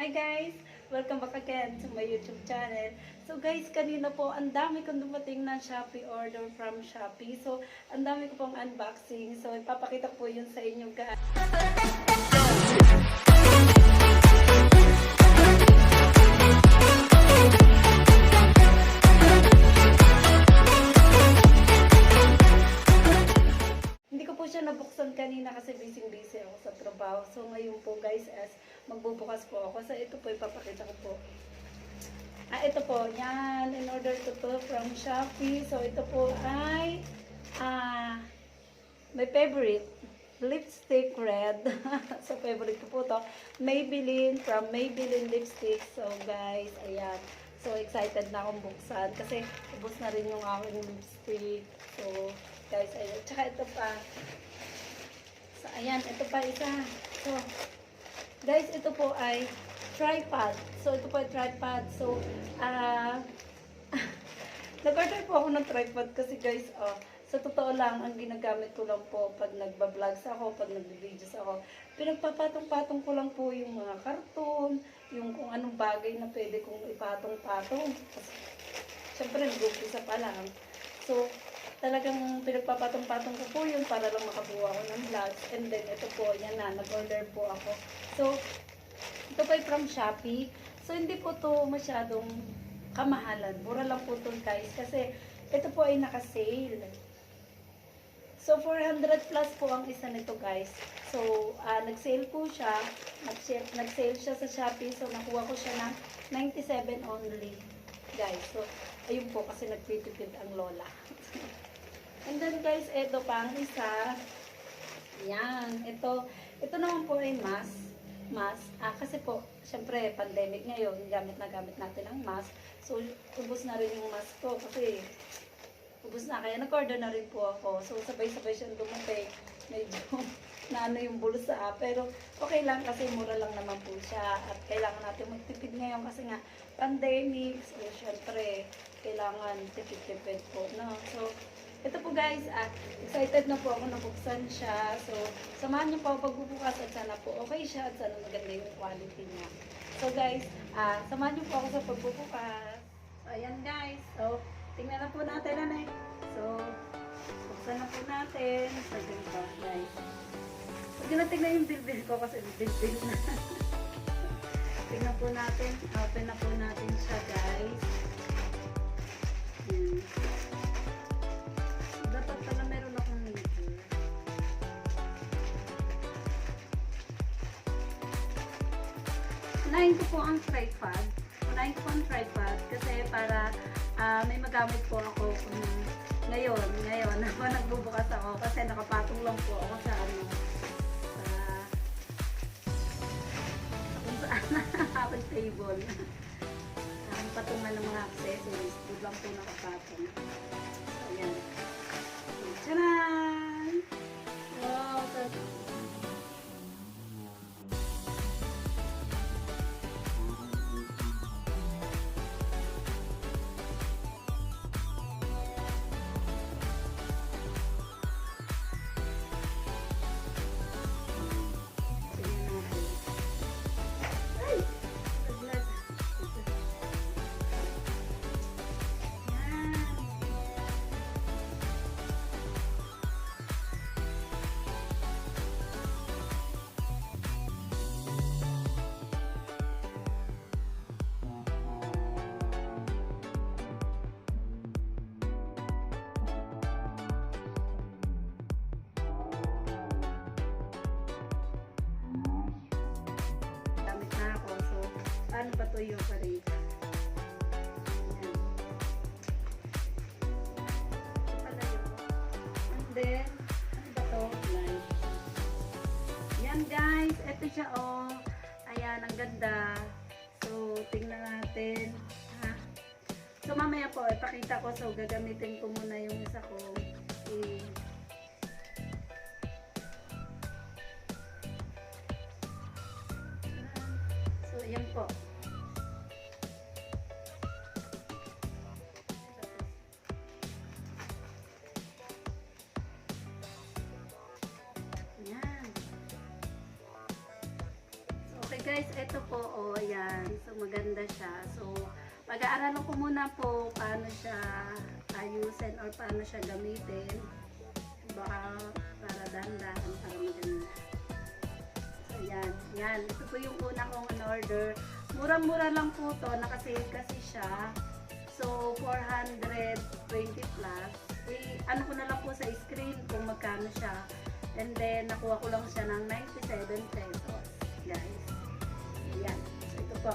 Hi guys! Welcome back again to my YouTube channel. So guys, kanina po, ang dami kong dumating na Shopee order from Shopee. So, ang dami ko pong unboxing. So, ipapakita ko po yun sa inyo guys. Siya nabuksan kanina kasi busy ako sa trabaho. So ngayon po guys, as magbubukas po ako. So ito po ipapakita ko po. Ito po, yan. In order to from Shopee. So ito po ay my favorite lipstick red. So favorite ko po to. Maybelline, from Maybelline lipstick. So guys, ayan. So excited na akong buksan kasi ubos na rin yung aking lipstick. So guys, ayun. Tsaka ito pa. So, ayan. Ito pa isa. So, guys, ito po ay tripod. So, ito po ay tripod. So, nag-order po ako ng tripod kasi guys, sa totoo lang, ang ginagamit ko lang po pag nagba-vlogs ako, pag nagbe-videos ako, pinagpapatong-patong ko lang po yung mga karton, yung kung anong bagay na pwede kong ipatong-patong. Kasi, syempre, nag-umpisa pa lang. So, talagang pinagpapatong-patong ko po yun para lang makabuha ko ng vlogs. And then, ito po, yan na, nag-order po ako. So, ito po ay from Shopee. So, hindi po to masyadong kamahalan. Mura lang po to guys. Kasi, ito po ay naka-sale. So, 400 plus po ang isa nito guys. So, nag-sale po siya. Nag-sale siya sa Shopee. So, nakuha ko siya ng 97 only. Guys, so, ayun po kasi nagpipipid ang lola. And then guys, ito pang isa. Yan, ito naman po ay mask. Kasi po, syempre, pandemic ngayon, gamit natin ang mask. So, ubos na rin yung mask ko kasi ubos na. Kaya nag-order na rin po ako. So, sabay-sabay siyang dumating. Medyo naano yung bulsa. Pero, okay lang kasi mura lang naman po siya. At kailangan natin magtipid ngayon kasi nga, pandemic. So, syempre, kailangan tipid-tipid po. No? So, ito po guys, excited na po ako na buksan siya. So, samahan niyo po ako pagbubukas at sana po okay siya at sana maganda yung quality niya. So guys, samahan niyo po ako sa pagbubukas. So, ayan guys. So, tingnan na po natin na eh. So, buksan na po natin. So, ganito guys. Huwag na tingnan yung bill ko kasi bill na. Tingnan po natin. Open na po natin siya guys. Ayan. Dapat pala meron akong meter. Unahin ko po ang tripod. Kasi para may magamit po ako ngayon habang nagbubukas ako kasi nakapatong lang po ako sa kung saan aking table. Ang patungan ng mga accessories. Doon lang po nakapatong. So, ayan. Tcharan! Wow! Paano ba ito yung parin? Ito pala yun. And then, ano ba ito? Yan guys, ito siya oh. Ayan, ang ganda. So, tingnan natin. Ha? So, mamaya po, ipakita ko. So, gagamitin ko muna yung isa ko. So, ayan po. Ayan. So, okay guys, ito po, oh, ayan. siya. So, pag-aaralan ko muna po paano siya ayusin or paano siya gamitin. Baka para dahan-dahan para maganda. So, yan. Yan. Ito po yung una kong in-order. Murang-mura lang po to. Nakasale kasi siya. So, 420 plus. Ano ko na lang po sa screen kung magkano siya. And then, nakuha ko lang siya ng 97 pesos. Guys. Yan. So, ito po.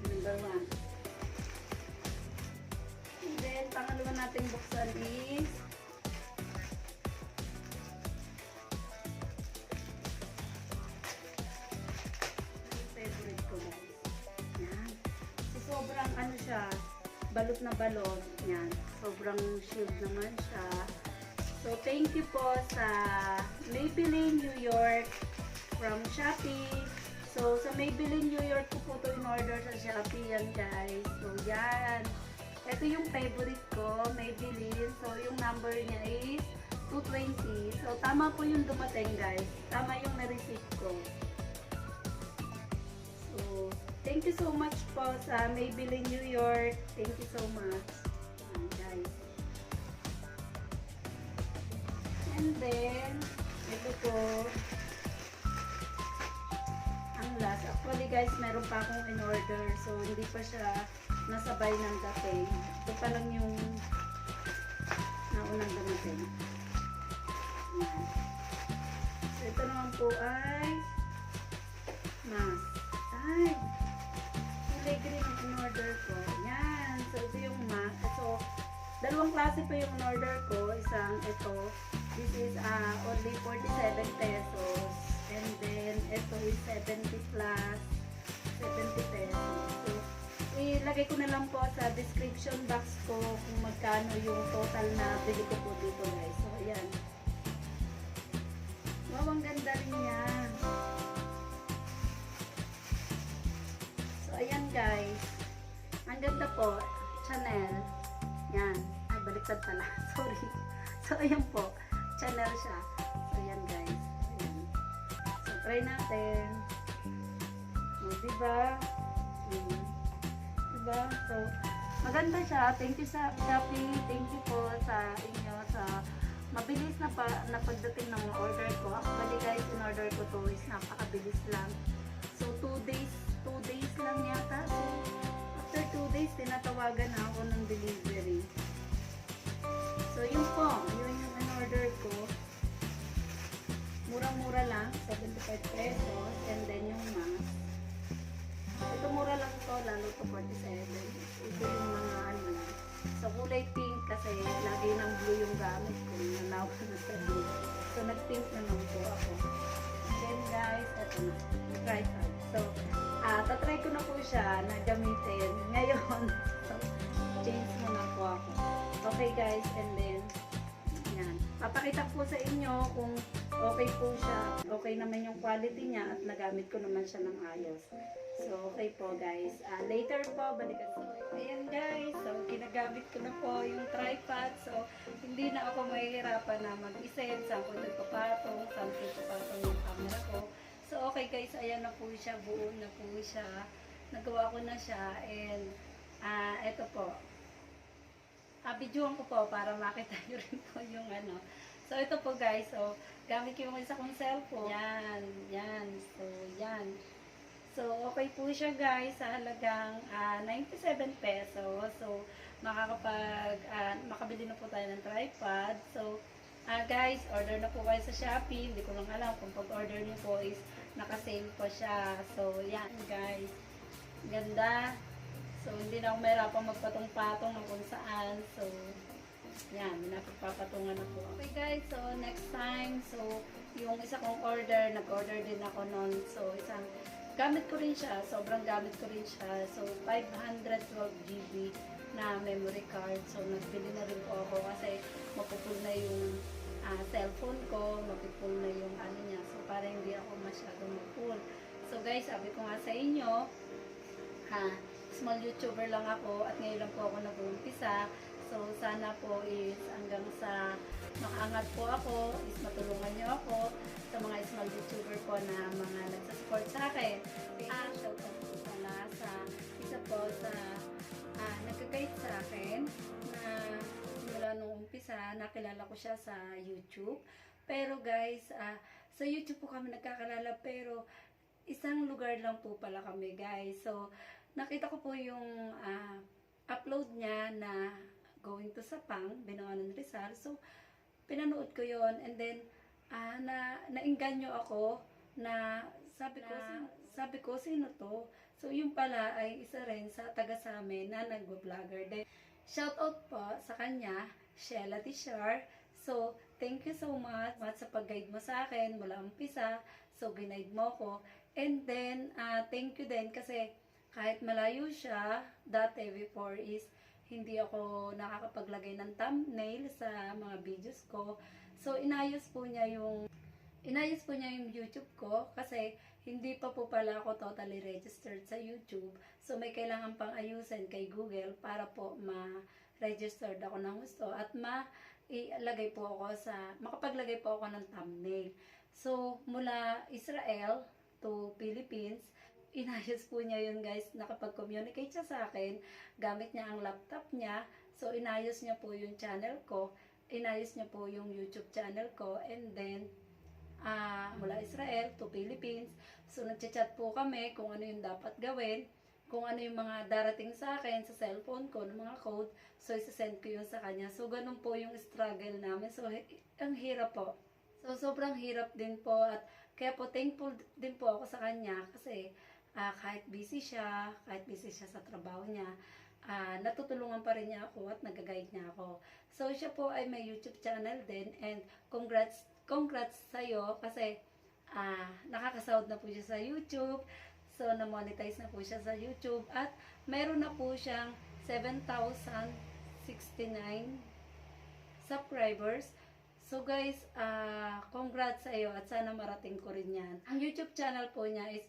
Number 1. And then, pangalawa natin buksan is yung favorite ko, guys. Yan. So, sobrang ano siya, balot na balot. Yan. Sobrang shield naman siya. So, thank you po sa Maybelline New York from Shopee. So, sa Maybelline New York ko po ito in-order sa Shopee yan, guys. So, yan. Ito yung favorite ko, Maybelline. So, yung number niya is 220. So, tama po yung dumating, guys. Tama yung na-receive ko. So, thank you so much po sa Maybelline New York. Thank you so much. Yan, guys. And then, ito po, ang last. Actually guys, meron pa akong in-order. So, hindi pa siya nasabay ng dating. Ito pa lang yung naunang dumating. Yan. So, ito naman po ay mask. Ay! Kulay green ang in-order ko. Yan. So, ito yung mask. So, dalawang klase pa yung in-order ko. Isang ito. This is only 47 pesos. And then, ito is 70 plus 70 pesos. So, ilagay ko na lang po sa description box ko kung magkano yung total na bili ko po dito, guys. So, ayan. Wow, ang ganda rin niya. So, ayan, guys. Ang ganda po. Chanel. Yan. Ay, baliktad pala. Sorry. So, ayan po. Chanel siya. So, ayan guys. Ayan. So, try natin. O, diba? Diba? So, maganda siya. Thank you sa Shopee. Thank you po sa inyo sa mabilis na pagdating ng order ko. Actually guys, in order ko to is napakabilis lang. So, 2 days lang yata. So, after 2 days, tinatawagan na ako ng delivery. So, yun po. Yun yung in-order ko. Murang-mura lang. 75 pesos. And then yung mask. Ito mura lang to. Lalo to 47. Ito yung mga ano. So, kulay pink kasi lagi ng blue yung gamit ko. Nanawa na sa blue. So, nag-pink na lang po ako. Then guys, eto na. Tripod. So, tatry ko na po siya na gamitin. Ngayon, so, change muna po ako. Okay guys, and then, yan. Papakita po sa inyo kung okay po siya. Okay naman yung quality niya at nagamit ko naman siya ng ayos. So, okay po guys. Later po, balikan ko. Ayan guys, so ginagamit ko na po yung tripod. So, hindi na ako mahihirapan na mag-isip. Saan ko nagpapatong, saan ko nagpapatong yung camera ko. So, okay guys, ayan na po siya. Buo na po siya. Nagawa ko na siya. And, eto po. Videoan ko po para makita nyo rin po yung ano. So, ito po guys. So, gamit ko yung isa kong cellphone. Yan. Yan. So, yan. So, okay po siya guys sa halagang 97 pesos. So, makabili na po tayo ng tripod. So, guys, order na po kayo sa Shopee. Hindi ko lang alam kung pag-order niyo po is naka-sale pa siya. So, yan guys. Ganda. So, hindi na ako mahirapang magpatong-patong ng kung saan. So, yan, napagpapatungan na po. Okay guys, so next time, so yung isa kong order, nag-order din ako noon. So, gamit ko rin siya, sobrang gamit ko rin siya. So, 512 GB na memory card. So, nagbili na rin po ako kasi mapupul na yung cellphone ko, mapupul na yung ano niya. So, para hindi ako masyadong mapul. So, guys, sabi ko nga sa inyo, small YouTuber lang ako at ngayon lang po ako nag-uumpisa. So, sana po is hanggang sa makaangat po ako, is matulungan niyo ako sa mga small YouTuber po na mga nagsasupport sa akin. Shoutout po pala sa isa nakilala ko siya sa YouTube. Pero guys, sa YouTube po kami nagkakalala, pero isang lugar lang po pala kami guys. So, nakita ko po yung upload niya na going to Sapang, Binangonan, Rizal. So, pinanood ko yon, and then, nainganyo ako na sabi ko, sino to? So, yung pala ay isa rin sa taga sa amin na nagbo-vlogger din. Shout out po sa kanya, Sheila Tishar. So, thank you so much sa pag-guide mo sa akin mula umpisa. So, ginaid mo ko. And then, thank you din kasi kahit malayo siya, dati before is hindi ako nakakapaglagay ng thumbnail sa mga videos ko. So, inayos po niya yung YouTube ko kasi hindi pa po pala ako totally registered sa YouTube. So, may kailangan pang ayusin kay Google para po ma-registered ako ng gusto at makapaglagay po ako ng thumbnail. So, mula Israel to Philippines, inayos po niya yun guys, nakapag-communicate siya sa akin, gamit niya ang laptop niya, so inayos niya po yung channel ko, inayos niya po yung YouTube channel ko, and then, mula Israel to Philippines, so nagchat-chat po kami kung ano yung dapat gawin, kung ano yung mga darating sa akin sa cellphone ko, ng mga code, so isasend ko yun sa kanya. So ganun po yung struggle namin, so ang hirap po. So sobrang hirap din po, at kaya po thankful din po ako sa kanya kasi kahit busy siya sa trabaho niya, natutulungan pa rin niya ako at nag-guide niya ako. So, siya po ay may YouTube channel din, and congrats sa'yo kasi nakakasahod na po siya sa YouTube. So, na-monetize na po siya sa YouTube at mayroon na po siyang 7,069 subscribers. So guys, congrats sa iyo at sana marating ko rin yan. Ang YouTube channel po niya is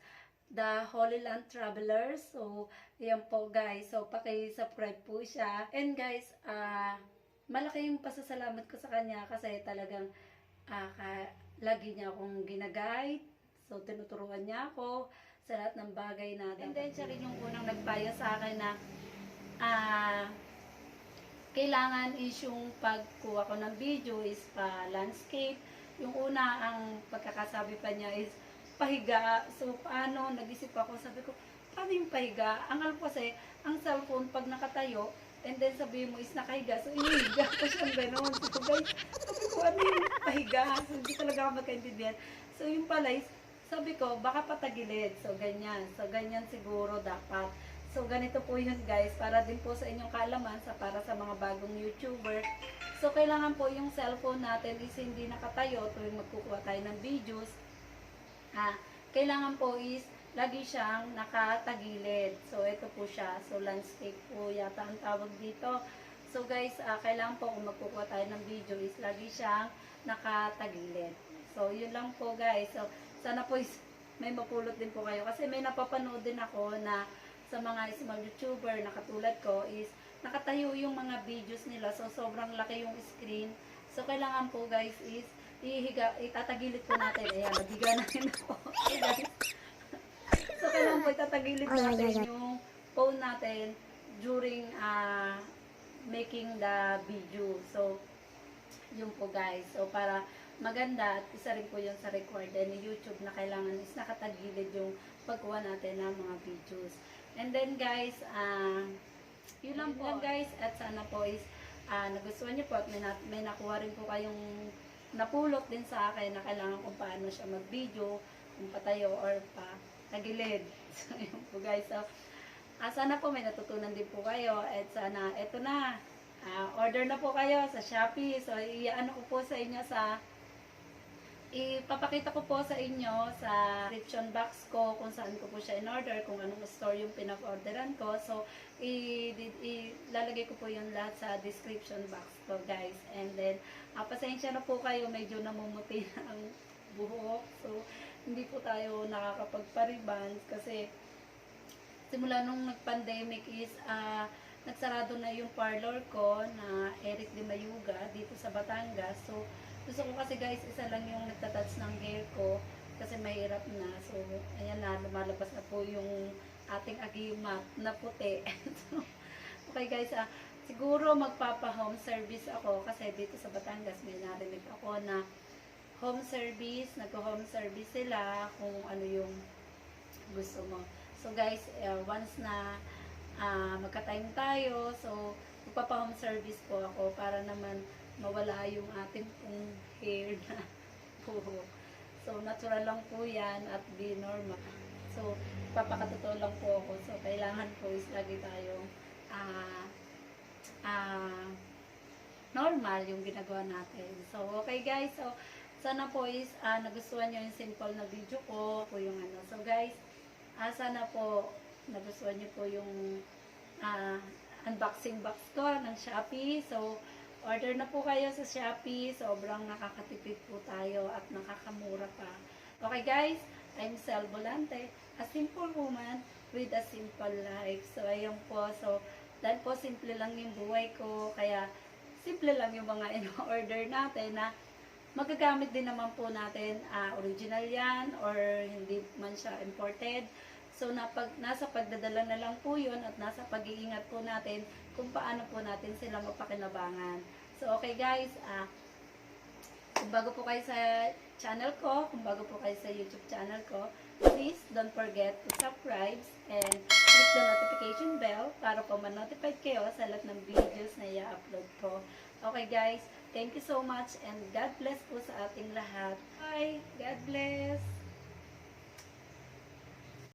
The Holy Land Travelers. So, yan po guys. So, paki-subscribe po siya. And guys, malaki yung pasasalamat ko sa kanya kasi talagang lagi niya akong ginaguide. So, tinuturuan niya ako sa lahat ng bagay na. And then, siya rin yung unang nagpayo sa akin na kailangan is yung pagkuha ko ng video is pa-landscape. Yung una, ang pagkakasabi pa niya is pahiga. So, paano? Nag-isip ako, sabi ko, paano yung pahiga? Ang alam ko kasi, ang cellphone, pag nakatayo, and then sabi mo is nakahiga, so inihiga ko siyang gano'n. So, guys, sabi ko, ano yung pahiga? So, hindi talaga ako magkaintindihan. So, yung pala is, sabi ko, baka patagilid. So, ganyan. So, ganyan siguro dapat. So, ganito po yun guys, para din po sa inyong kaalaman, para sa mga bagong YouTuber. So, kailangan po yung cellphone natin is hindi nakatayo tuwing magkukuha tayo ng videos. Kailangan po is lagi siyang nakatagilid. So, ito po siya. So, landscape po yata ang tawag dito. So, guys, kailangan po kung magkukuha tayo ng video is lagi siyang nakatagilid. So, yun lang po guys. So, sana po is may mapulot din po kayo. Kasi may napapanood din ako na sa mga small YouTuber na katulad ko is nakatayo yung mga videos nila. So, sobrang laki yung screen. So, kailangan po guys is itatagilid po natin. Ayan, nabiga na rin ako. Okay, guys. So, kailangan po itatagilid natin yung phone natin during making the video. So, yun po guys. So, para maganda at isa rin po yun sa recorded ni YouTube na kailangan is nakatagilid yung pagkuha natin ng mga videos. And then guys, yun lang po guys, at sana po is nagustuhan niyo po at may nakuha rin po kayong napulot din sa akin na kailangan kung paano siya mag-video, kung patayo or pa tagilid. So, yun po guys. So, sana po may natutunan din po kayo at sana, eto na, order na po kayo sa Shopee. So, iano ko po sa inyo ipapakita ko po sa inyo sa description box ko kung saan ko po siya in-order, kung anong store yung pinag-orderan ko. So, ilalagay ko po yung lahat sa description box ko, guys. And then, pasensya na po kayo, medyo namumuti na ang buhok. So, hindi po tayo nakakapagparibans kasi simula nung nag-pandemic is nagsarado na yung parlor ko na Eric de Mayuga dito sa Batangas. So, gusto ko kasi guys, isa lang yung nagtatats ng hair ko kasi mahirap na. So, ayan na, lumalabas na po yung ating agimat na puti. So, okay guys, siguro magpapa-home service ako kasi dito sa Batangas may narinig ako na home service, nagko-home service sila kung ano yung gusto mo. So guys, once na magka-time tayo, so magpapa-home service po ako para naman mawala yung ating pong hair na buhok. So natural lang po yan at di normal. So papakatotoo lang po ako. So kailangan po is lagi tayong normal yung ginagawa natin. So okay guys, so sana po is nagustuhan nyo yung simple na video ko po yung ano. So guys, sana po nagustuhan nyo po yung unboxing box ko ng Shopee. So order na po kayo sa Shopee. Sobrang nakakatipid po tayo at nakakamura pa. Okay guys, I'm Sel Volante, a simple woman with a simple life. So ayun po, so dahil po simple lang yung buhay ko, kaya simple lang yung mga in-order natin na magagamit din naman po natin, original yan or hindi man siya imported. So nasa pagdadala na lang po yun at nasa pag-iingat po natin kung paano po natin sila mapakinabangan. So okay guys, kung bago po kayo sa channel ko, kung bago po kayo sa YouTube channel ko, please don't forget to subscribe and click the notification bell para po ma-notify kayo sa lahat ng videos na i-upload ko. Okay guys, thank you so much and God bless po sa ating lahat. Bye! God bless!